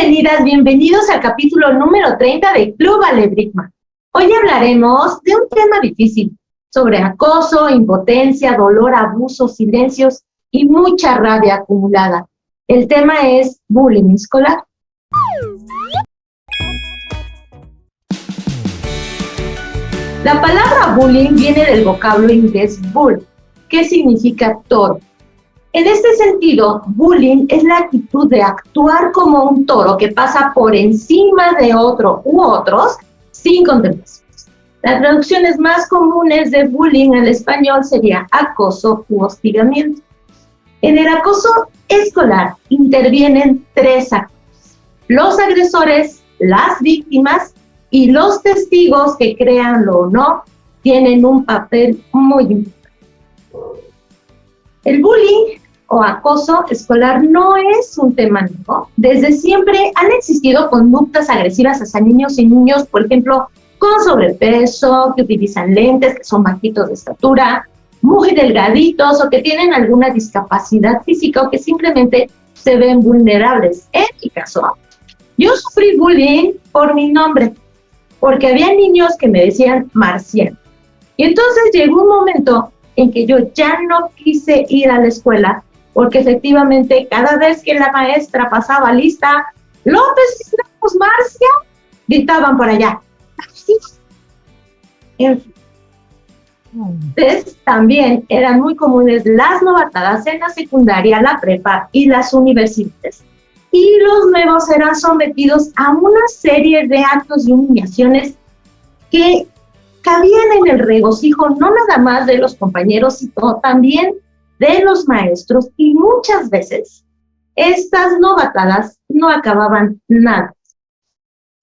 Bienvenidas, bienvenidos al capítulo número 30 de Club Ale Brickman. Hoy hablaremos de un tema difícil, sobre acoso, impotencia, dolor, abuso, silencios y mucha rabia acumulada. El tema es bullying escolar. La palabra bullying viene del vocablo inglés bull, que significa toro. En este sentido, bullying es la actitud de actuar como un toro que pasa por encima de otro u otros sin contemplaciones. Las traducciones más comunes de bullying al español sería acoso u hostigamiento. En el acoso escolar intervienen tres actores: los agresores, las víctimas y los testigos que, créanlo o no, tienen un papel muy importante. El bullying o acoso escolar no es un tema nuevo. Desde siempre han existido conductas agresivas hacia niños y niños, por ejemplo, con sobrepeso, que utilizan lentes, que son bajitos de estatura, muy delgaditos o que tienen alguna discapacidad física o que simplemente se ven vulnerables. En mi caso, yo sufrí bullying por mi nombre, porque había niños que me decían Marciano. Y entonces llegó un momento en que yo ya no quise ir a la escuela, porque efectivamente cada vez que la maestra pasaba lista, López Ramos Marcia, gritaban por allá. En fin. Entonces, también eran muy comunes las novatadas en la secundaria, la prepa y las universidades. Y los nuevos eran sometidos a una serie de actos y humillaciones que cabían en el regocijo no nada más de los compañeros, sino también de los maestros, y muchas veces estas novatadas no acababan nada.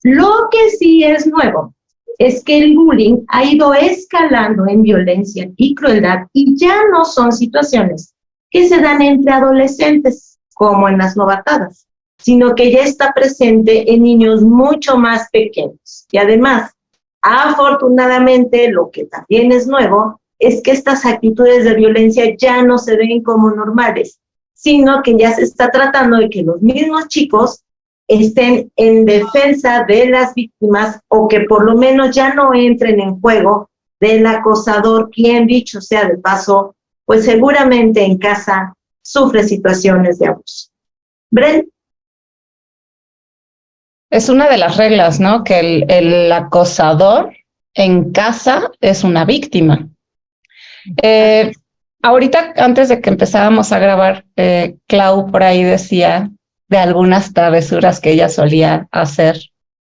Lo que sí es nuevo es que el bullying ha ido escalando en violencia y crueldad, y ya no son situaciones que se dan entre adolescentes, como en las novatadas, sino que ya está presente en niños mucho más pequeños. Y además, afortunadamente, lo que también es nuevo es que estas actitudes de violencia ya no se ven como normales, sino que ya se está tratando de que los mismos chicos estén en defensa de las víctimas, o que por lo menos ya no entren en juego del acosador, quien, dicho sea de paso, pues seguramente en casa sufre situaciones de abuso. Bren. Es una de las reglas, ¿no? Que el acosador en casa es una víctima. Ahorita, antes de que empezábamos a grabar, Clau por ahí decía de algunas travesuras que ella solía hacer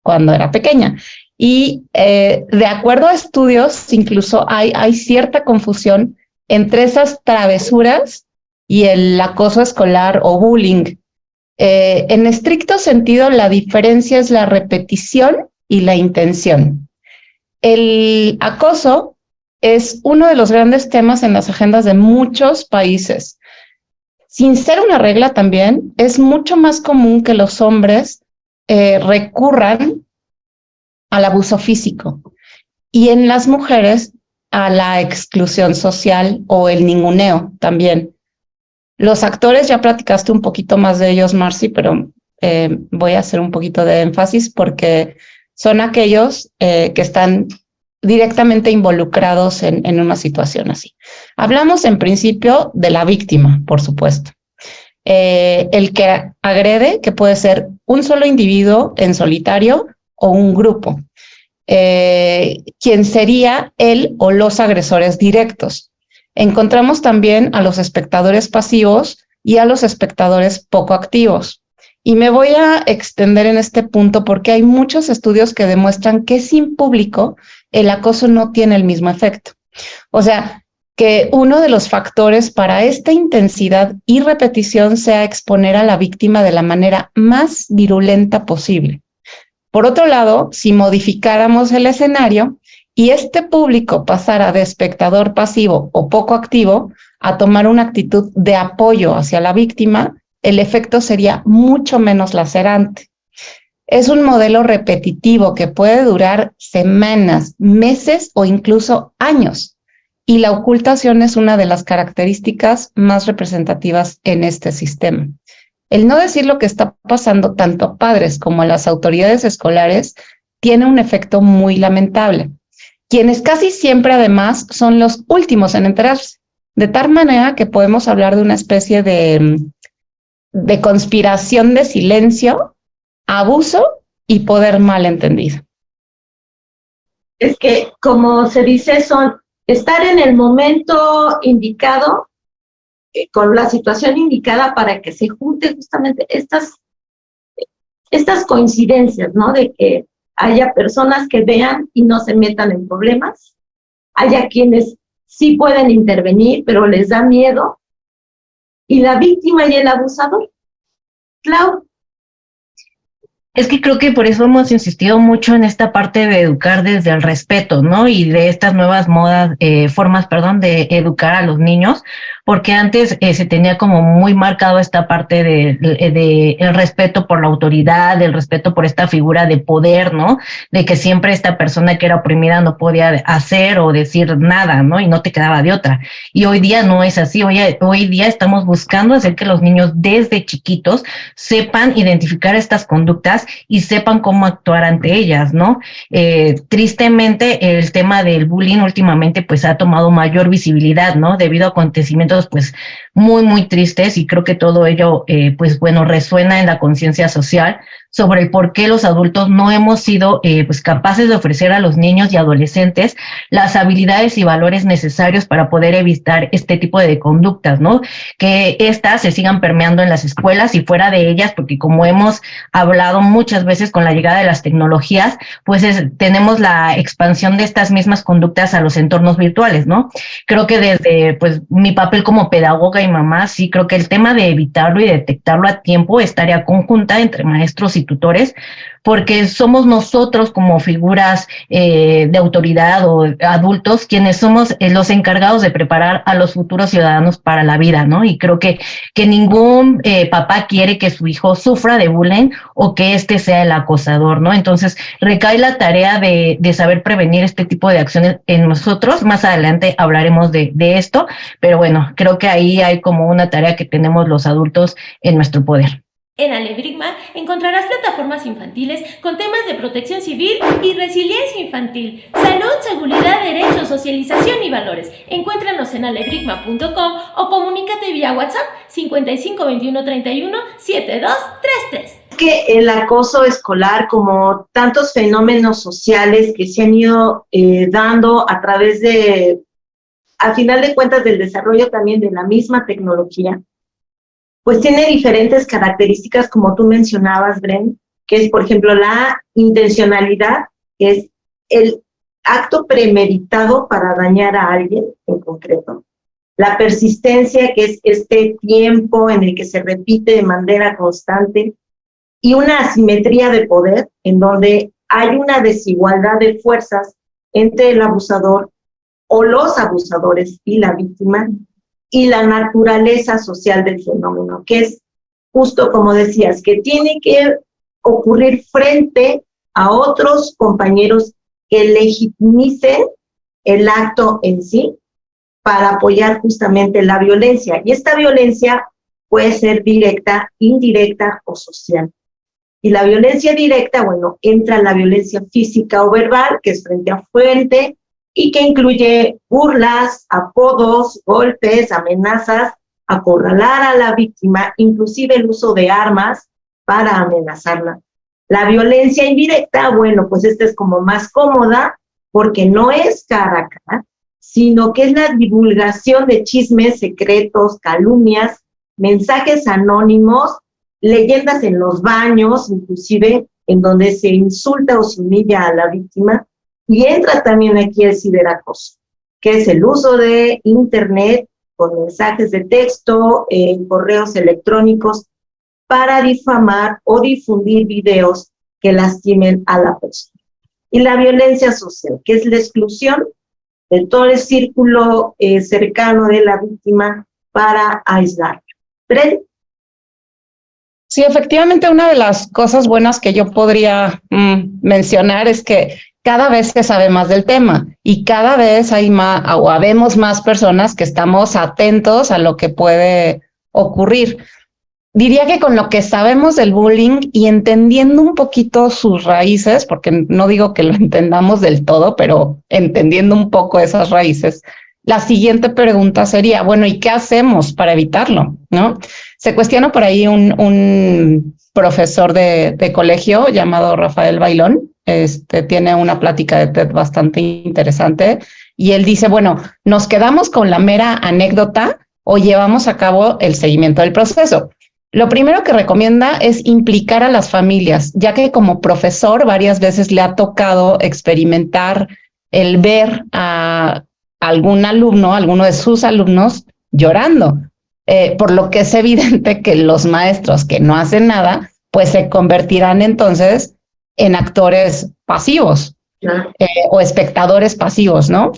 cuando era pequeña. Y de acuerdo a estudios, incluso hay cierta confusión entre esas travesuras y el acoso escolar o bullying. En estricto sentido, la diferencia es la repetición y la intención. El acoso es uno de los grandes temas en las agendas de muchos países. Sin ser una regla también, es mucho más común que los hombres recurran al abuso físico, y en las mujeres a la exclusión social o el ninguneo también. Los actores, ya platicaste un poquito más de ellos, Marci, pero voy a hacer un poquito de énfasis porque son aquellos que están directamente involucrados en una situación así. Hablamos en principio de la víctima, por supuesto. El que agrede, que puede ser un solo individuo en solitario o un grupo. Quien sería él o los agresores directos. Encontramos también a los espectadores pasivos y a los espectadores poco activos. Y me voy a extender en este punto porque hay muchos estudios que demuestran que sin público el acoso no tiene el mismo efecto. O sea, que uno de los factores para esta intensidad y repetición sea exponer a la víctima de la manera más virulenta posible. Por otro lado, si modificáramos el escenario y este público pasara de espectador pasivo o poco activo a tomar una actitud de apoyo hacia la víctima, el efecto sería mucho menos lacerante. Es un modelo repetitivo que puede durar semanas, meses o incluso años, y la ocultación es una de las características más representativas en este sistema. el no decir lo que está pasando tanto a padres como a las autoridades escolares tiene un efecto muy lamentable, quienes casi siempre además son los últimos en enterarse, de tal manera que podemos hablar de una especie de conspiración de silencio, abuso y poder mal entendido. Es que, como se dice, son estar en el momento indicado, con la situación indicada para que se junten justamente estas coincidencias, ¿no? De que haya personas que vean y no se metan en problemas, haya quienes sí pueden intervenir, pero les da miedo, y la víctima y el abusador. Clau. Es que creo que por eso hemos insistido mucho en esta parte de educar desde el respeto, ¿no? Y de estas nuevas formas, de educar a los niños, porque antes se tenía como muy marcado esta parte de el respeto por la autoridad, el respeto por esta figura de poder, ¿no? De que siempre esta persona que era oprimida no podía hacer o decir nada, ¿no? Y no te quedaba de otra. Y hoy día no es así. Hoy día estamos buscando hacer que los niños desde chiquitos sepan identificar estas conductas y sepan cómo actuar ante ellas, ¿no? Tristemente, el tema del bullying últimamente pues ha tomado mayor visibilidad, ¿no? Debido a acontecimientos pues muy, muy tristes, y creo que todo ello resuena en la conciencia social sobre el por qué los adultos no hemos sido capaces de ofrecer a los niños y adolescentes las habilidades y valores necesarios para poder evitar este tipo de conductas, ¿no? Que éstas se sigan permeando en las escuelas y fuera de ellas, porque como hemos hablado muchas veces con la llegada de las tecnologías, tenemos la expansión de estas mismas conductas a los entornos virtuales, ¿no? Creo que desde mi papel como pedagoga y mamá, sí creo que el tema de evitarlo y detectarlo a tiempo es tarea conjunta entre maestros y tutores, porque somos nosotros como figuras de autoridad o adultos quienes somos los encargados de preparar a los futuros ciudadanos para la vida, ¿no? Y creo que ningún papá quiere que su hijo sufra de bullying o que este sea el acosador, ¿no? Entonces recae la tarea de saber prevenir este tipo de acciones en nosotros. Más adelante hablaremos de esto, pero bueno, creo que ahí hay como una tarea que tenemos los adultos en nuestro poder. En Alebrigma encontrarás plataformas infantiles con temas de protección civil y resiliencia infantil, salud, seguridad, derechos, socialización y valores. Encuéntranos en alebrigma.com o comunícate vía WhatsApp 55 21 31 7233. Que el acoso escolar, como tantos fenómenos sociales que se han ido dando a través de, a final de cuentas, del desarrollo también de la misma tecnología, pues tiene diferentes características, como tú mencionabas, Bren, que es, por ejemplo, la intencionalidad, que es el acto premeditado para dañar a alguien en concreto. La persistencia, que es este tiempo en el que se repite de manera constante, y una asimetría de poder, en donde hay una desigualdad de fuerzas entre el abusador o los abusadores y la víctima, y la naturaleza social del fenómeno, que es justo como decías, que tiene que ocurrir frente a otros compañeros que legitimicen el acto en sí para apoyar justamente la violencia. Y esta violencia puede ser directa, indirecta o social. Y la violencia directa, entra la violencia física o verbal, que es frente a frente, y que incluye burlas, apodos, golpes, amenazas, acorralar a la víctima, inclusive el uso de armas para amenazarla. La violencia indirecta, esta es como más cómoda, porque no es cara a cara, sino que es la divulgación de chismes, secretos, calumnias, mensajes anónimos, leyendas en los baños, inclusive en donde se insulta o se humilla a la víctima. Y entra también aquí el ciberacoso, que es el uso de Internet con mensajes de texto, correos electrónicos, para difamar o difundir videos que lastimen a la persona. Y la violencia social, que es la exclusión de todo el círculo cercano de la víctima para aislarla. ¿Fred? Sí, efectivamente, una de las cosas buenas que yo podría mencionar es que cada vez se sabe más del tema y cada vez hay más o habemos más personas que estamos atentos a lo que puede ocurrir. diría que con lo que sabemos del bullying y entendiendo un poquito sus raíces, porque no digo que lo entendamos del todo, pero entendiendo un poco esas raíces, la siguiente pregunta sería, bueno, ¿y qué hacemos para evitarlo? ¿No? Se cuestiona por ahí un profesor de colegio llamado Rafael Bailón, tiene una plática de TED bastante interesante, y él dice, bueno, ¿nos quedamos con la mera anécdota o llevamos a cabo el seguimiento del proceso? Lo primero que recomienda es implicar a las familias, ya que como profesor varias veces le ha tocado experimentar el ver a algún alumno, alguno de sus alumnos llorando, por lo que es evidente que los maestros que no hacen nada, pues se convertirán entonces en actores pasivos o espectadores pasivos, ¿no?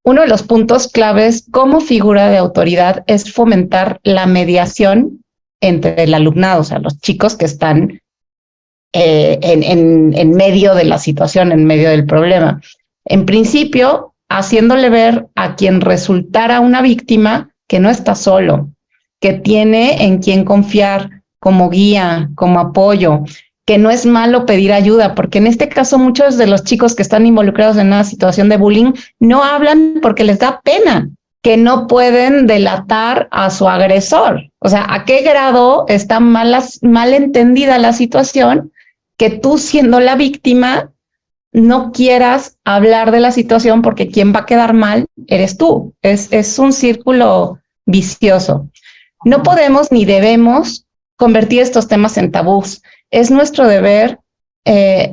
Uno de los puntos claves como figura de autoridad es fomentar la mediación entre el alumnado, o sea, los chicos que están en medio de la situación, en medio del problema. En principio, haciéndole ver a quien resultara una víctima que no está solo, que tiene en quien confiar como guía, como apoyo, que no es malo pedir ayuda, porque en este caso muchos de los chicos que están involucrados en una situación de bullying no hablan porque les da pena, que no pueden delatar a su agresor. O sea, ¿a qué grado está mal entendida la situación que tú, siendo la víctima, no quieras hablar de la situación porque quien va a quedar mal eres tú? Es un círculo vicioso. No podemos ni debemos convertir estos temas en tabús. Es nuestro deber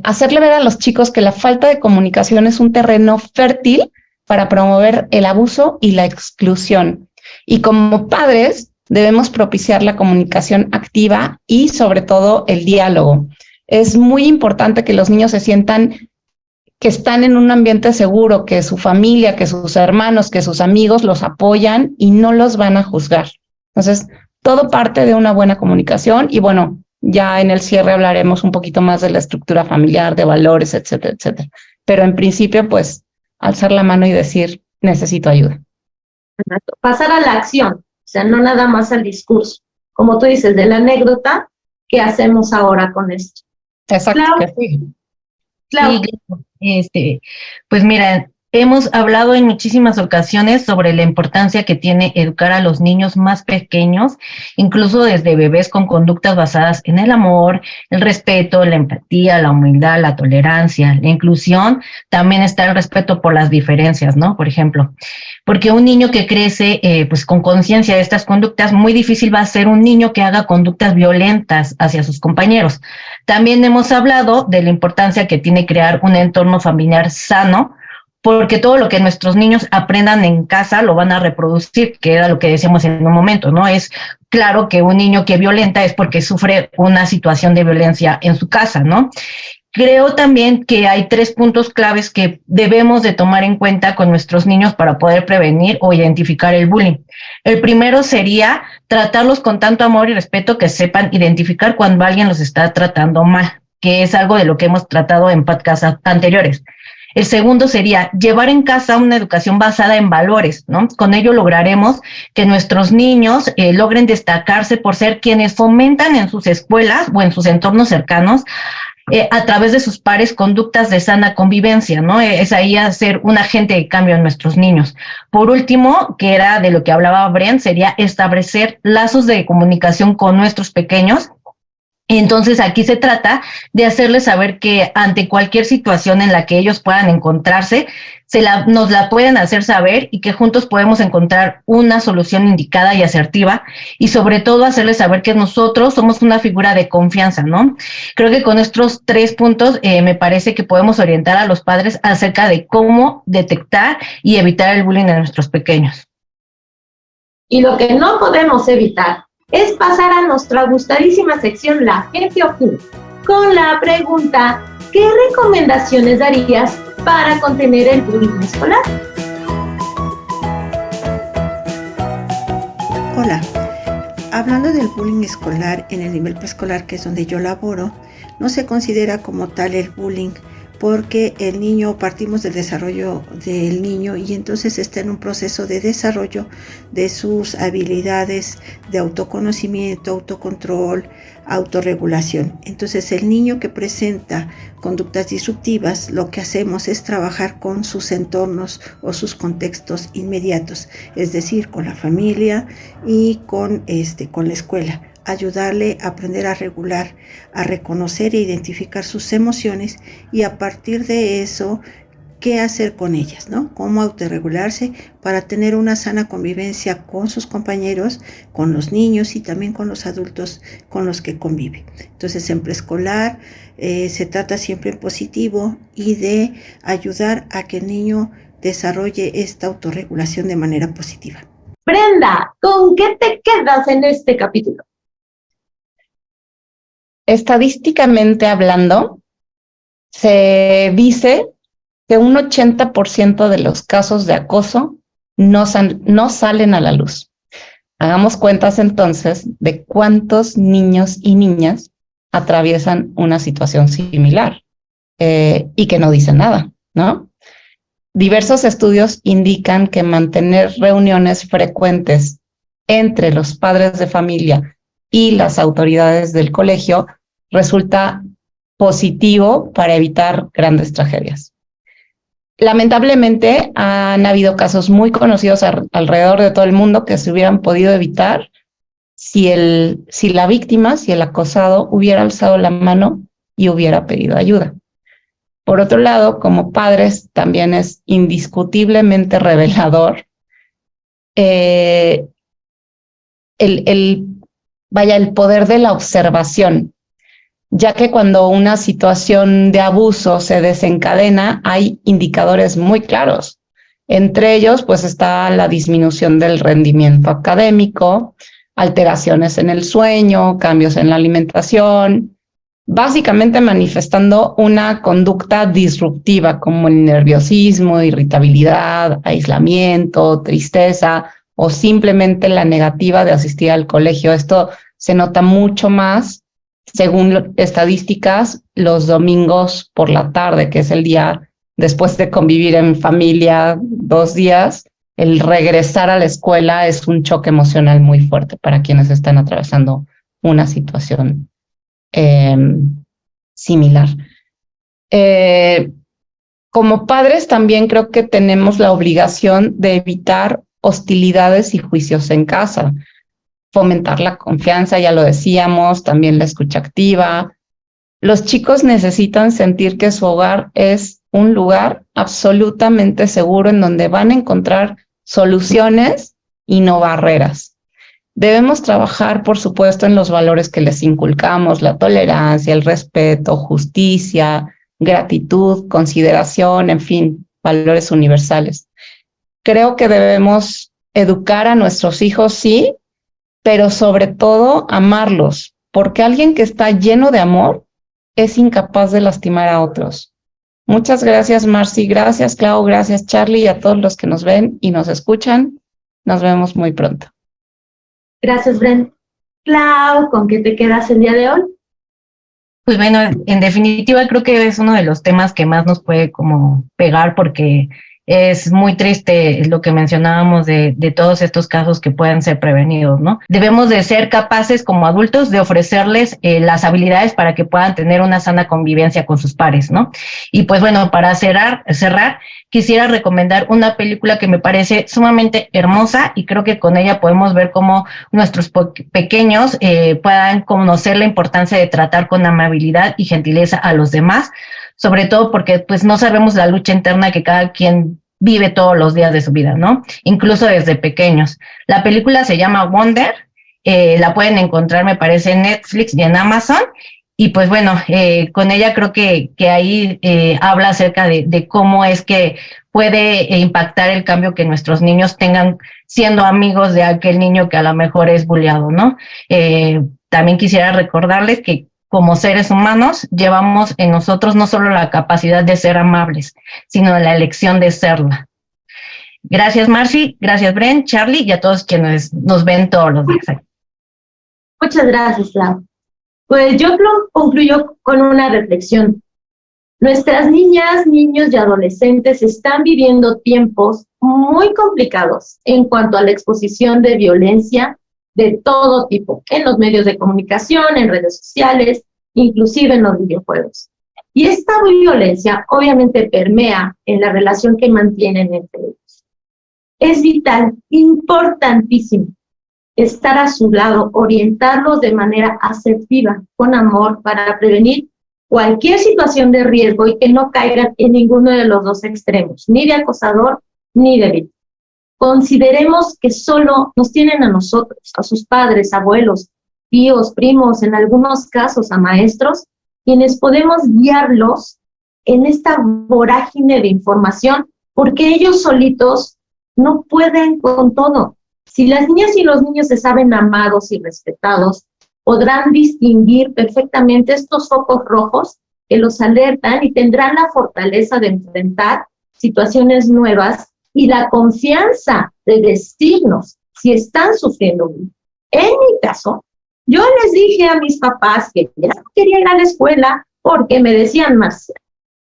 hacerle ver a los chicos que la falta de comunicación es un terreno fértil para promover el abuso y la exclusión. Y como padres debemos propiciar la comunicación activa y sobre todo el diálogo. Es muy importante que los niños se sientan que están en un ambiente seguro, que su familia, que sus hermanos, que sus amigos los apoyan y no los van a juzgar. Entonces, todo parte de una buena comunicación y bueno, ya en el cierre hablaremos un poquito más de la estructura familiar, de valores, etcétera, etcétera. Pero en principio, pues, alzar la mano y decir, necesito ayuda. Pasar a la acción, o sea, no nada más al discurso. Como tú dices, de la anécdota, ¿qué hacemos ahora con esto? Exacto. Claro. Sí, pues mira, hemos hablado en muchísimas ocasiones sobre la importancia que tiene educar a los niños más pequeños, incluso desde bebés con conductas basadas en el amor, el respeto, la empatía, la humildad, la tolerancia, la inclusión. También está el respeto por las diferencias, ¿no? Por ejemplo, porque un niño que crece pues con conciencia de estas conductas, muy difícil va a ser un niño que haga conductas violentas hacia sus compañeros. También hemos hablado de la importancia que tiene crear un entorno familiar sano, porque todo lo que nuestros niños aprendan en casa lo van a reproducir, que era lo que decíamos en un momento, ¿no? Es claro que un niño que violenta es porque sufre una situación de violencia en su casa, ¿no? Creo también que hay 3 puntos claves que debemos de tomar en cuenta con nuestros niños para poder prevenir o identificar el bullying. El primero sería tratarlos con tanto amor y respeto que sepan identificar cuando alguien los está tratando mal, que es algo de lo que hemos tratado en podcasts anteriores. El segundo sería llevar en casa una educación basada en valores, ¿no? Con ello lograremos que nuestros niños logren destacarse por ser quienes fomentan en sus escuelas o en sus entornos cercanos a través de sus pares conductas de sana convivencia, ¿no? Es ahí hacer un agente de cambio en nuestros niños. Por último, que era de lo que hablaba Bren, sería establecer lazos de comunicación con nuestros pequeños. Entonces aquí se trata de hacerles saber que ante cualquier situación en la que ellos puedan encontrarse, nos la pueden hacer saber y que juntos podemos encontrar una solución indicada y asertiva, y sobre todo hacerles saber que nosotros somos una figura de confianza, ¿no? Creo que con estos 3 puntos me parece que podemos orientar a los padres acerca de cómo detectar y evitar el bullying de nuestros pequeños. Y lo que no podemos evitar es pasar a nuestra gustadísima sección La Gente Opina, con la pregunta, ¿qué recomendaciones darías para contener el bullying escolar? Hola, hablando del bullying escolar en el nivel preescolar, que es donde yo laboro, no se considera como tal el bullying porque el niño, partimos del desarrollo del niño y entonces está en un proceso de desarrollo de sus habilidades de autoconocimiento, autocontrol, autorregulación. Entonces el niño que presenta conductas disruptivas, lo que hacemos es trabajar con sus entornos o sus contextos inmediatos, es decir, con la familia y con la escuela. Ayudarle a aprender a regular, a reconocer e identificar sus emociones y a partir de eso, qué hacer con ellas, ¿no? Cómo autorregularse para tener una sana convivencia con sus compañeros, con los niños y también con los adultos con los que convive. Entonces, en preescolar se trata siempre en positivo y de ayudar a que el niño desarrolle esta autorregulación de manera positiva. Brenda, ¿con qué te quedas en este capítulo? Estadísticamente hablando, se dice que un 80% de los casos de acoso no salen a la luz. Hagamos cuentas entonces de cuántos niños y niñas atraviesan una situación similar y que no dicen nada, ¿no? Diversos estudios indican que mantener reuniones frecuentes entre los padres de familia y las autoridades del colegio resulta positivo para evitar grandes tragedias. Lamentablemente han habido casos muy conocidos alrededor de todo el mundo que se hubieran podido evitar si la víctima, si el acosado hubiera alzado la mano y hubiera pedido ayuda. Por otro lado, como padres también es indiscutiblemente revelador el poder de la observación, ya que cuando una situación de abuso se desencadena, hay indicadores muy claros. Entre ellos, pues está la disminución del rendimiento académico, alteraciones en el sueño, cambios en la alimentación, básicamente manifestando una conducta disruptiva como el nerviosismo, irritabilidad, aislamiento, tristeza o simplemente la negativa de asistir al colegio. Esto se nota mucho más, según estadísticas, los domingos por la tarde, que es el día después de convivir en familia 2 días. El regresar a la escuela es un choque emocional muy fuerte para quienes están atravesando una situación similar. Como padres también creo que tenemos la obligación de evitar hostilidades y juicios en casa, fomentar la confianza, ya lo decíamos, también la escucha activa. Los chicos necesitan sentir que su hogar es un lugar absolutamente seguro en donde van a encontrar soluciones y no barreras. Debemos trabajar, por supuesto, en los valores que les inculcamos, la tolerancia, el respeto, justicia, gratitud, consideración, en fin, valores universales. Creo que debemos educar a nuestros hijos, sí, pero sobre todo amarlos, porque alguien que está lleno de amor es incapaz de lastimar a otros. Muchas gracias, Marcy, gracias, Clau, gracias, Charlie, y a todos los que nos ven y nos escuchan. Nos vemos muy pronto. Gracias, Brenda. Clau, ¿con qué te quedas el día de hoy? Pues bueno, en definitiva creo que es uno de los temas que más nos puede como pegar porque es muy triste lo que mencionábamos de todos estos casos que pueden ser prevenidos, ¿no? Debemos de ser capaces como adultos de ofrecerles las habilidades para que puedan tener una sana convivencia con sus pares, ¿no? Y pues bueno, para cerrar, quisiera recomendar una película que me parece sumamente hermosa y creo que con ella podemos ver cómo nuestros pequeños puedan conocer la importancia de tratar con amabilidad y gentileza a los demás, sobre todo porque pues no sabemos la lucha interna que cada quien vive todos los días de su vida, ¿no? Incluso desde pequeños. La película se llama Wonder, la pueden encontrar, me parece, en Netflix y en Amazon, y pues bueno, con ella creo que ahí habla acerca de cómo es que puede impactar el cambio que nuestros niños tengan siendo amigos de aquel niño que a lo mejor es bulleado, ¿no? También quisiera recordarles que como seres humanos, llevamos en nosotros no solo la capacidad de ser amables, sino la elección de serla. Gracias, Marcy, gracias, Bren, Charlie, y a todos quienes nos ven todos los días. Muchas gracias, Clau. Pues yo concluyo con una reflexión. Nuestras niñas, niños y adolescentes están viviendo tiempos muy complicados en cuanto a la exposición de violencia de todo tipo, en los medios de comunicación, en redes sociales, inclusive en los videojuegos. Y esta violencia obviamente permea en la relación que mantienen entre ellos. Es vital, importantísimo, estar a su lado, orientarlos de manera asertiva, con amor, para prevenir cualquier situación de riesgo y que no caigan en ninguno de los dos extremos, ni de acosador ni de víctima. Consideremos que solo nos tienen a nosotros, a sus padres, abuelos, tíos, primos, en algunos casos a maestros, quienes podemos guiarlos en esta vorágine de información, porque ellos solitos no pueden con todo. Si las niñas y los niños se saben amados y respetados, podrán distinguir perfectamente estos focos rojos que los alertan y tendrán la fortaleza de enfrentar situaciones nuevas y la confianza de decirnos si están sufriendo. En mi caso, yo les dije a mis papás que ya no quería ir a la escuela porque me decían Marcia.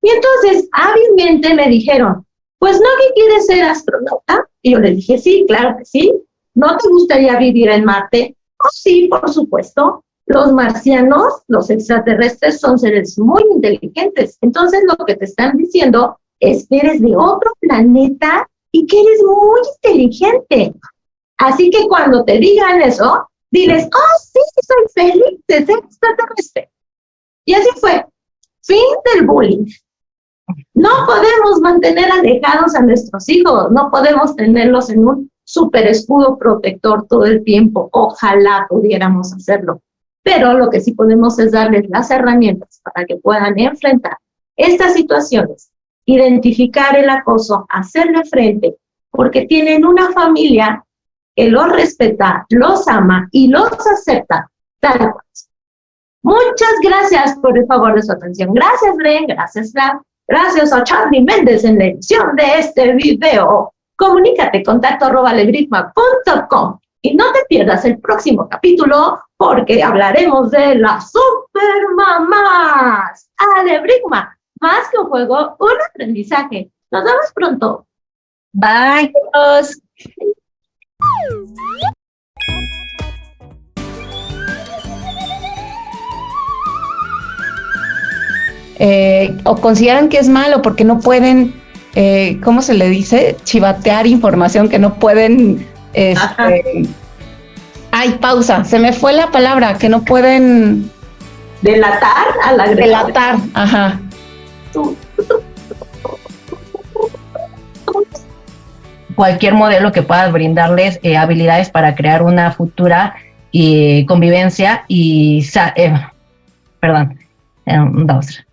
Y entonces hábilmente me dijeron, pues no, que quieres ser astronauta. Y yo les dije, sí, claro que sí. ¿No te gustaría vivir en Marte? Oh, sí, por supuesto. Los marcianos, los extraterrestres, son seres muy inteligentes. Entonces lo que te están diciendo es que eres de otro planeta y que eres muy inteligente. Así que cuando te digan eso, diles, oh, sí, soy feliz de ser extraterrestre. Y así fue. Fin del bullying. No podemos mantener alejados a nuestros hijos, no podemos tenerlos en un super escudo protector todo el tiempo. Ojalá pudiéramos hacerlo. Pero lo que sí podemos es darles las herramientas para que puedan enfrentar estas situaciones, identificar el acoso, hacerle frente, porque tienen una familia que los respeta, los ama y los acepta tal cual. Muchas gracias por el favor de su atención. Gracias, Bren, gracias, Flav. Gracias a Charlie Méndez en la edición de este video. Comunícate, contacto@alebrigma.com y no te pierdas el próximo capítulo porque hablaremos de las supermamás. Alebrigma, más que un juego, un aprendizaje. Nos vemos pronto. Bye. Adiós. O consideran que es malo porque no pueden, ¿cómo se le dice? Chivatear información, que no pueden, ay, pausa, se me fue la palabra, que no pueden Delatar a la delatar, ajá. Cualquier modelo que pueda brindarles habilidades para crear una futura convivencia y, dos.